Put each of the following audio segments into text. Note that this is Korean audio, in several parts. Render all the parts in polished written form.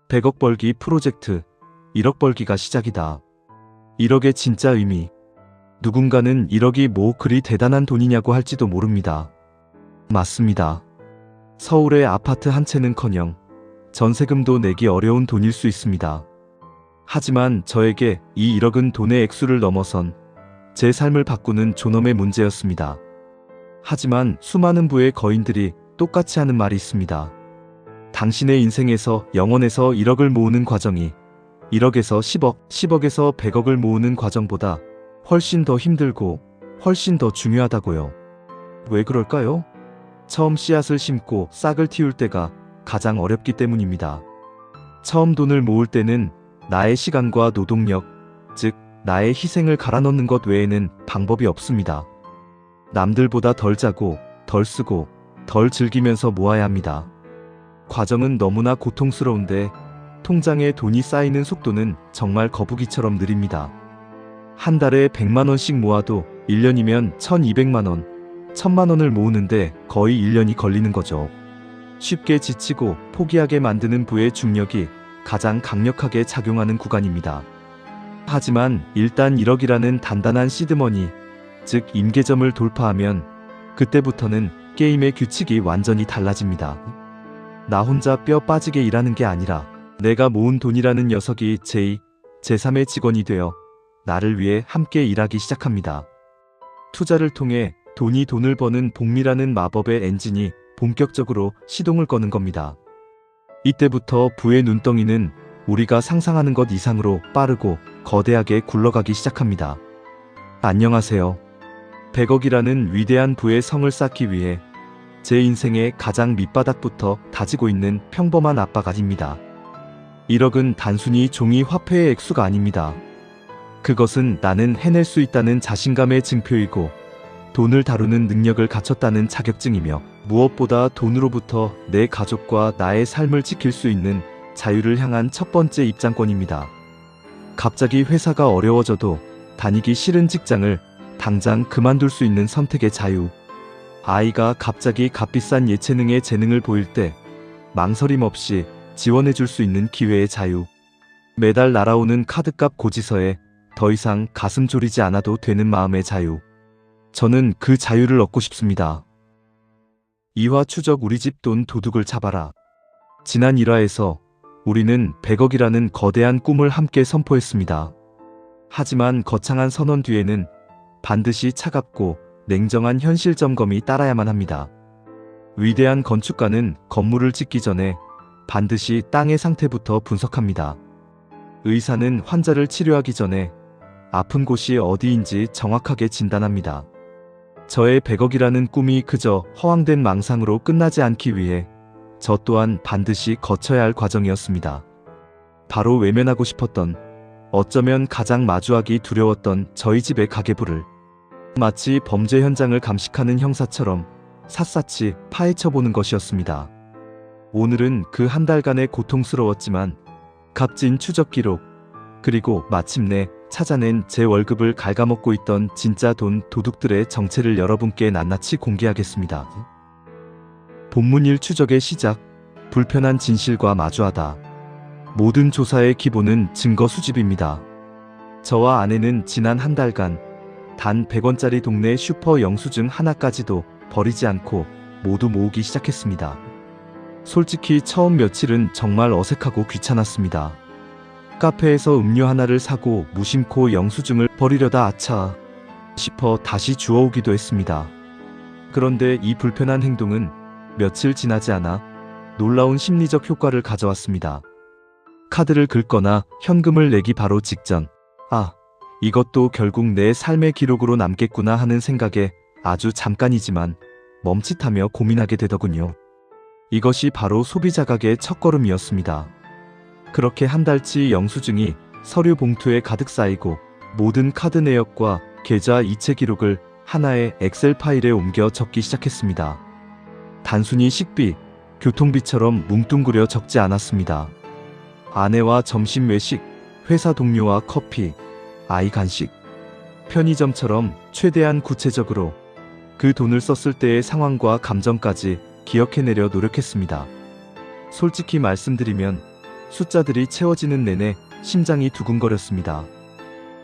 100억 벌기 프로젝트, 1억 벌기가 시작이다. 1억의 진짜 의미. 누군가는 1억이 뭐 그리 대단한 돈이냐고 할지도 모릅니다. 맞습니다. 서울의 아파트 한 채는커녕 전세금도 내기 어려운 돈일 수 있습니다. 하지만 저에게 이 1억은 돈의 액수를 넘어선 제 삶을 바꾸는 존엄의 문제였습니다. 하지만 수많은 부의 거인들이 똑같이 하는 말이 있습니다. 당신의 인생에서 0원에서 1억을 모으는 과정이 1억에서 10억, 10억에서 100억을 모으는 과정보다 훨씬 더 힘들고 훨씬 더 중요하다고요. 왜 그럴까요? 처음 씨앗을 심고 싹을 틔울 때가 가장 어렵기 때문입니다. 처음 돈을 모을 때는 나의 시간과 노동력, 즉 나의 희생을 갈아 넣는 것 외에는 방법이 없습니다. 남들보다 덜 자고, 덜 쓰고, 덜 즐기면서 모아야 합니다. 과정은 너무나 고통스러운데 통장에 돈이 쌓이는 속도는 정말 거북이처럼 느립니다. 한 달에 100만원씩 모아도 1년이면 1200만원, 1000만원을 모으는데 거의 1년이 걸리는 거죠. 쉽게 지치고 포기하게 만드는 부의 중력이 가장 강력하게 작용하는 구간입니다. 하지만 일단 1억이라는 단단한 시드머니, 즉 임계점을 돌파하면 그때부터는 게임의 규칙이 완전히 달라집니다. 나 혼자 뼈 빠지게 일하는 게 아니라 내가 모은 돈이라는 녀석이 제2, 제3의 직원이 되어 나를 위해 함께 일하기 시작합니다. 투자를 통해 돈이 돈을 버는 복리라는 마법의 엔진이 본격적으로 시동을 거는 겁니다. 이때부터 부의 눈덩이는 우리가 상상하는 것 이상으로 빠르고 거대하게 굴러가기 시작합니다. 안녕하세요. 100억이라는 위대한 부의 성을 쌓기 위해 제 인생의 가장 밑바닥부터 다지고 있는 평범한 아빠가 아닙니다. 1억은 단순히 종이 화폐의 액수가 아닙니다. 그것은 나는 해낼 수 있다는 자신감의 증표이고 돈을 다루는 능력을 갖췄다는 자격증이며 무엇보다 돈으로부터 내 가족과 나의 삶을 지킬 수 있는 자유를 향한 첫 번째 입장권입니다. 갑자기 회사가 어려워져도 다니기 싫은 직장을 당장 그만둘 수 있는 선택의 자유. 아이가 갑자기 값비싼 예체능의 재능을 보일 때 망설임 없이 지원해 줄 수 있는 기회의 자유. 매달 날아오는 카드값 고지서에 더 이상 가슴 졸이지 않아도 되는 마음의 자유. 저는 그 자유를 얻고 싶습니다. 2화 추적 우리 집 돈 도둑을 잡아라. 지난 1화에서 우리는 100억이라는 거대한 꿈을 함께 선포했습니다. 하지만 거창한 선언 뒤에는 반드시 차갑고 냉정한 현실 점검이 따라야만 합니다. 위대한 건축가는 건물을 짓기 전에 반드시 땅의 상태부터 분석합니다. 의사는 환자를 치료하기 전에 아픈 곳이 어디인지 정확하게 진단합니다. 저의 100억이라는 꿈이 그저 허황된 망상으로 끝나지 않기 위해 저 또한 반드시 거쳐야 할 과정이었습니다. 바로 외면하고 싶었던, 어쩌면 가장 마주하기 두려웠던 저희 집의 가계부를 마치 범죄 현장을 감식하는 형사처럼 샅샅이 파헤쳐보는 것이었습니다. 오늘은 그 한 달간의 고통스러웠지만 값진 추적 기록, 그리고 마침내 찾아낸 제 월급을 갉아먹고 있던 진짜 돈 도둑들의 정체를 여러분께 낱낱이 공개하겠습니다. 본문 1 추적의 시작, 불편한 진실과 마주하다. 모든 조사의 기본은 증거 수집입니다. 저와 아내는 지난 한 달간 단 100원짜리 동네 슈퍼 영수증 하나까지도 버리지 않고 모두 모으기 시작했습니다. 솔직히 처음 며칠은 정말 어색하고 귀찮았습니다. 카페에서 음료 하나를 사고 무심코 영수증을 버리려다 아차 싶어 다시 주워오기도 했습니다. 그런데 이 불편한 행동은 며칠 지나지 않아 놀라운 심리적 효과를 가져왔습니다. 카드를 긁거나 현금을 내기 바로 직전, 이것도 결국 내 삶의 기록으로 남겠구나 하는 생각에 아주 잠깐이지만 멈칫하며 고민하게 되더군요. 이것이 바로 소비자각의 첫걸음이었습니다. 그렇게 한 달치 영수증이 서류 봉투에 가득 쌓이고 모든 카드 내역과 계좌 이체 기록을 하나의 엑셀 파일에 옮겨 적기 시작했습니다. 단순히 식비, 교통비처럼 뭉뚱그려 적지 않았습니다. 아내와 점심 외식, 회사 동료와 커피, 아이 간식, 편의점처럼 최대한 구체적으로 그 돈을 썼을 때의 상황과 감정까지 기억해내려 노력했습니다. 솔직히 말씀드리면 숫자들이 채워지는 내내 심장이 두근거렸습니다.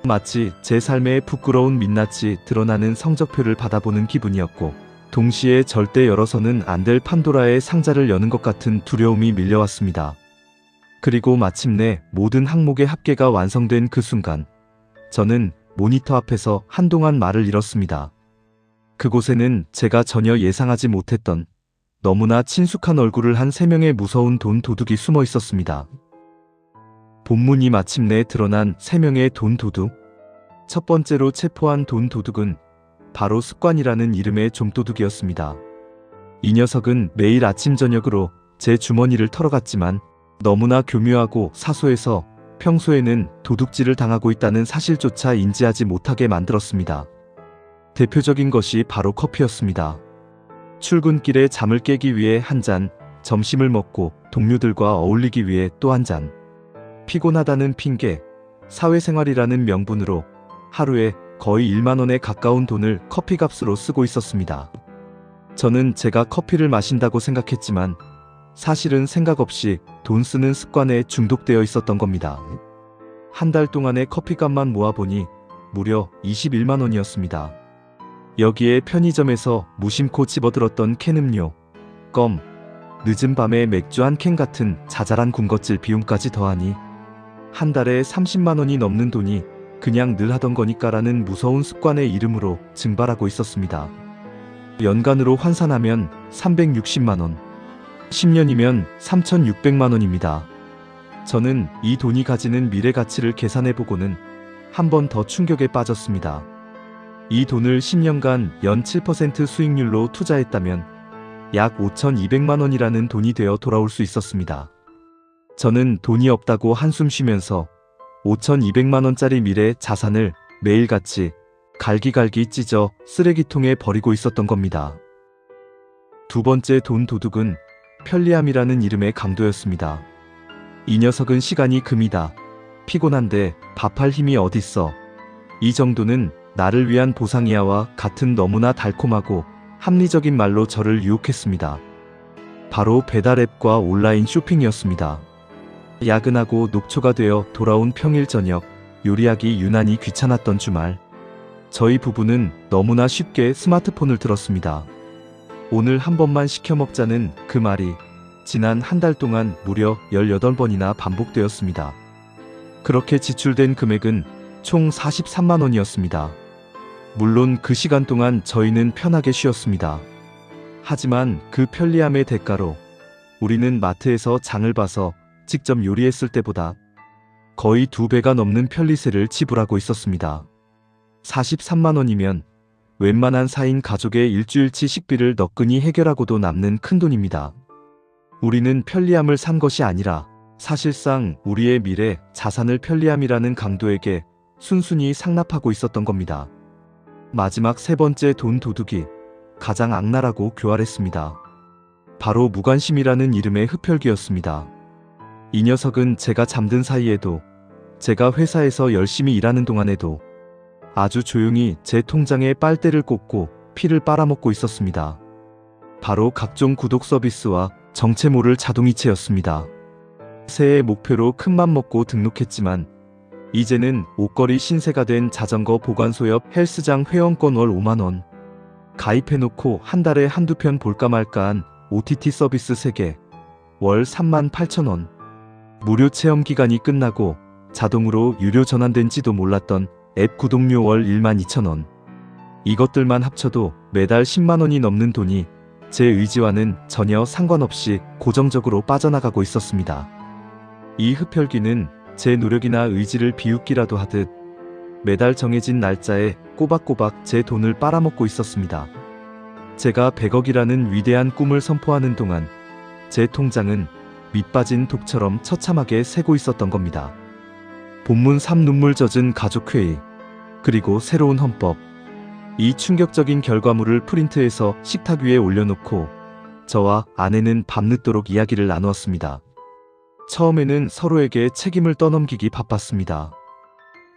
마치 제 삶의 부끄러운 민낯이 드러나는 성적표를 받아보는 기분이었고, 동시에 절대 열어서는 안 될 판도라의 상자를 여는 것 같은 두려움이 밀려왔습니다. 그리고 마침내 모든 항목의 합계가 완성된 그 순간, 저는 모니터 앞에서 한동안 말을 잃었습니다. 그곳에는 제가 전혀 예상하지 못했던 너무나 친숙한 얼굴을 한 3명의 무서운 돈 도둑이 숨어 있었습니다. 본문이 마침내 드러난 3명의 돈 도둑. 첫 번째로 체포한 돈 도둑은 바로 습관이라는 이름의 좀도둑이었습니다. 이 녀석은 매일 아침 저녁으로 제 주머니를 털어갔지만 너무나 교묘하고 사소해서 평소에는 도둑질을 당하고 있다는 사실조차 인지하지 못하게 만들었습니다. 대표적인 것이 바로 커피였습니다. 출근길에 잠을 깨기 위해 한 잔, 점심을 먹고 동료들과 어울리기 위해 또 한 잔. 피곤하다는 핑계, 사회생활이라는 명분으로 하루에 거의 1만 원에 가까운 돈을 커피값으로 쓰고 있었습니다. 저는 제가 커피를 마신다고 생각했지만 사실은 생각 없이 돈 쓰는 습관에 중독되어 있었던 겁니다. 한 달 동안의 커피값만 모아보니 무려 21만 원이었습니다. 여기에 편의점에서 무심코 집어들었던 캔 음료, 껌, 늦은 밤에 맥주 한 캔 같은 자잘한 군것질 비용까지 더하니 한 달에 30만 원이 넘는 돈이 그냥 늘 하던 거니까라는 무서운 습관의 이름으로 증발하고 있었습니다. 연간으로 환산하면 360만 원, 10년이면 3,600만 원입니다. 저는 이 돈이 가지는 미래 가치를 계산해보고는 한 번 더 충격에 빠졌습니다. 이 돈을 10년간 연 7% 수익률로 투자했다면 약 5,200만 원이라는 돈이 되어 돌아올 수 있었습니다. 저는 돈이 없다고 한숨 쉬면서 5,200만 원짜리 미래 자산을 매일같이 갈기갈기 찢어 쓰레기통에 버리고 있었던 겁니다. 두 번째 돈 도둑은 편리함이라는 이름의 강도였습니다. 이 녀석은 시간이 금이다. 피곤한데 밥할 힘이 어딨어. 이 정도는 나를 위한 보상이야와 같은 너무나 달콤하고 합리적인 말로 저를 유혹했습니다. 바로 배달앱과 온라인 쇼핑이었습니다. 야근하고 녹초가 되어 돌아온 평일 저녁, 요리하기 유난히 귀찮았던 주말, 저희 부부는 너무나 쉽게 스마트폰을 들었습니다. 오늘 한 번만 시켜 먹자는 그 말이 지난 한 달 동안 무려 18번이나 반복되었습니다. 그렇게 지출된 금액은 총 43만 원이었습니다. 물론 그 시간 동안 저희는 편하게 쉬었습니다. 하지만 그 편리함의 대가로 우리는 마트에서 장을 봐서 직접 요리했을 때보다 거의 2배가 넘는 편리세를 지불하고 있었습니다. 43만 원이면 웬만한 4인 가족의 일주일치 식비를 너끈히 해결하고도 남는 큰돈입니다. 우리는 편리함을 산 것이 아니라 사실상 우리의 미래 자산을 편리함이라는 강도에게 순순히 상납하고 있었던 겁니다. 마지막 세 번째 돈 도둑이 가장 악랄하고 교활했습니다. 바로 무관심이라는 이름의 흡혈귀였습니다. 이 녀석은 제가 잠든 사이에도, 제가 회사에서 열심히 일하는 동안에도 아주 조용히 제 통장에 빨대를 꽂고 피를 빨아먹고 있었습니다. 바로 각종 구독 서비스와 정체 모를 자동이체였습니다. 새해 목표로 큰맘 먹고 등록했지만 이제는 옷걸이 신세가 된 자전거 보관소 옆 헬스장 회원권 월 5만 원, 가입해놓고 한 달에 한두 편 볼까 말까한 OTT 서비스 3개, 월 38,000원, 무료 체험 기간이 끝나고 자동으로 유료 전환된지도 몰랐던 앱 구독료 월 12,000원. 이것들만 합쳐도 매달 10만 원이 넘는 돈이 제 의지와는 전혀 상관없이 고정적으로 빠져나가고 있었습니다. 이 흡혈귀는 제 노력이나 의지를 비웃기라도 하듯 매달 정해진 날짜에 꼬박꼬박 제 돈을 빨아먹고 있었습니다. 제가 100억이라는 위대한 꿈을 선포하는 동안 제 통장은 밑빠진 독처럼 처참하게 새고 있었던 겁니다. 본문 3 눈물 젖은 가족회의, 그리고 새로운 헌법. 이 충격적인 결과물을 프린트해서 식탁 위에 올려놓고 저와 아내는 밤늦도록 이야기를 나누었습니다. 처음에는 서로에게 책임을 떠넘기기 바빴습니다.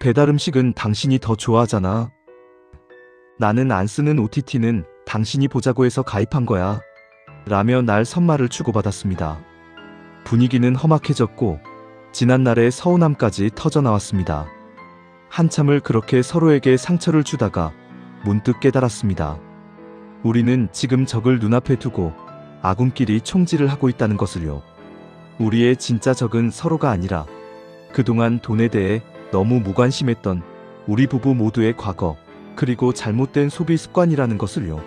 배달 음식은 당신이 더 좋아하잖아. 나는 안 쓰는 OTT는 당신이 보자고 해서 가입한 거야. 라며 날 선말을 주고받았습니다. 분위기는 험악해졌고 지난날의 서운함까지 터져나왔습니다. 한참을 그렇게 서로에게 상처를 주다가 문득 깨달았습니다. 우리는 지금 적을 눈앞에 두고 아군끼리 총질을 하고 있다는 것을요. 우리의 진짜 적은 서로가 아니라 그동안 돈에 대해 너무 무관심했던 우리 부부 모두의 과거, 그리고 잘못된 소비 습관이라는 것을요.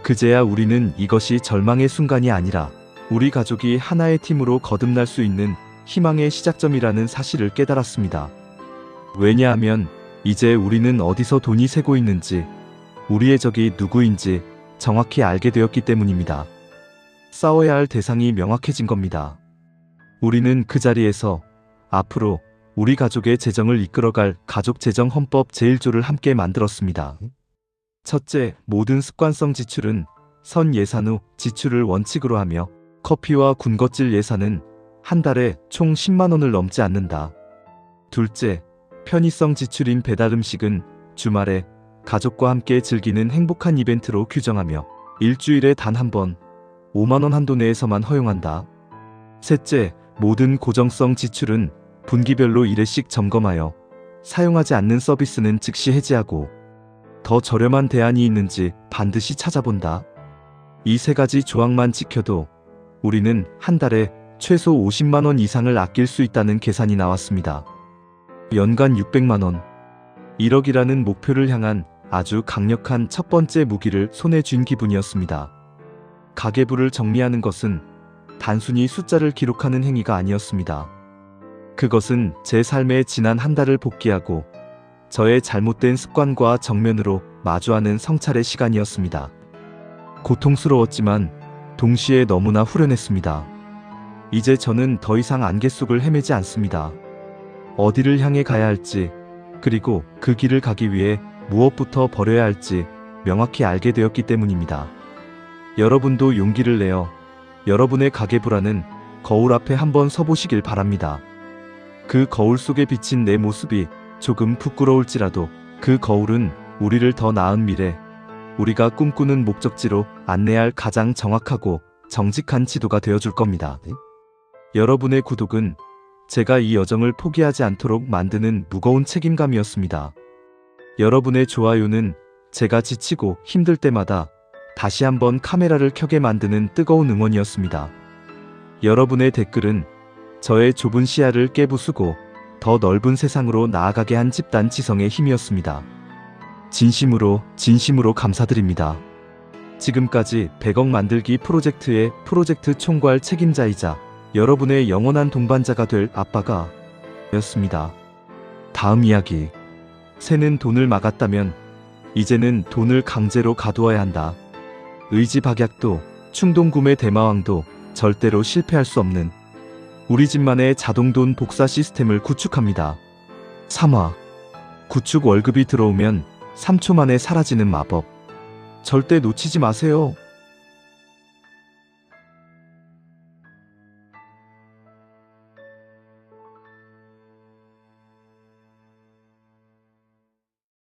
그제야 우리는 이것이 절망의 순간이 아니라 우리 가족이 하나의 팀으로 거듭날 수 있는 희망의 시작점이라는 사실을 깨달았습니다. 왜냐하면 이제 우리는 어디서 돈이 새고 있는지, 우리의 적이 누구인지 정확히 알게 되었기 때문입니다. 싸워야 할 대상이 명확해진 겁니다. 우리는 그 자리에서 앞으로 우리 가족의 재정을 이끌어갈 가족재정헌법 제1조를 함께 만들었습니다. 첫째, 모든 습관성 지출은 선 예산 후 지출을 원칙으로 하며 커피와 군것질 예산은 한 달에 총 10만 원을 넘지 않는다. 둘째, 편의성 지출인 배달 음식은 주말에 가족과 함께 즐기는 행복한 이벤트로 규정하며 일주일에 단 한 번 5만 원 한도 내에서만 허용한다. 셋째, 모든 고정성 지출은 분기별로 1회씩 점검하여 사용하지 않는 서비스는 즉시 해지하고 더 저렴한 대안이 있는지 반드시 찾아본다. 이 세 가지 조항만 지켜도 우리는 한 달에 최소 50만 원 이상을 아낄 수 있다는 계산이 나왔습니다. 연간 600만 원, 1억이라는 목표를 향한 아주 강력한 첫 번째 무기를 손에 쥔 기분이었습니다. 가계부를 정리하는 것은 단순히 숫자를 기록하는 행위가 아니었습니다. 그것은 제 삶의 지난 한 달을 복귀하고 저의 잘못된 습관과 정면으로 마주하는 성찰의 시간이었습니다. 고통스러웠지만 동시에 너무나 후련했습니다. 이제 저는 더 이상 안개 속을 헤매지 않습니다. 어디를 향해 가야 할지, 그리고 그 길을 가기 위해 무엇부터 버려야 할지 명확히 알게 되었기 때문입니다. 여러분도 용기를 내어 여러분의 가계부라는 거울 앞에 한번 서보시길 바랍니다. 그 거울 속에 비친 내 모습이 조금 부끄러울지라도 그 거울은 우리를 더 나은 미래, 우리가 꿈꾸는 목적지로 안내할 가장 정확하고 정직한 지도가 되어줄 겁니다. 여러분의 구독은 제가 이 여정을 포기하지 않도록 만드는 무거운 책임감이었습니다. 여러분의 좋아요는 제가 지치고 힘들 때마다 다시 한번 카메라를 켜게 만드는 뜨거운 응원이었습니다. 여러분의 댓글은 저의 좁은 시야를 깨부수고 더 넓은 세상으로 나아가게 한 집단 지성의 힘이었습니다. 진심으로 감사드립니다. 지금까지 100억 만들기 프로젝트의 프로젝트 총괄 책임자이자 여러분의 영원한 동반자가 될 아빠가 였습니다. 다음 이야기. 새는 돈을 막았다면 이제는 돈을 강제로 가두어야 한다. 의지박약도 충동구매 대마왕도 절대로 실패할 수 없는 우리 집만의 자동돈 복사 시스템을 구축합니다. 3화. 구축 월급이 들어오면 3초 만에 사라지는 마법. 절대 놓치지 마세요.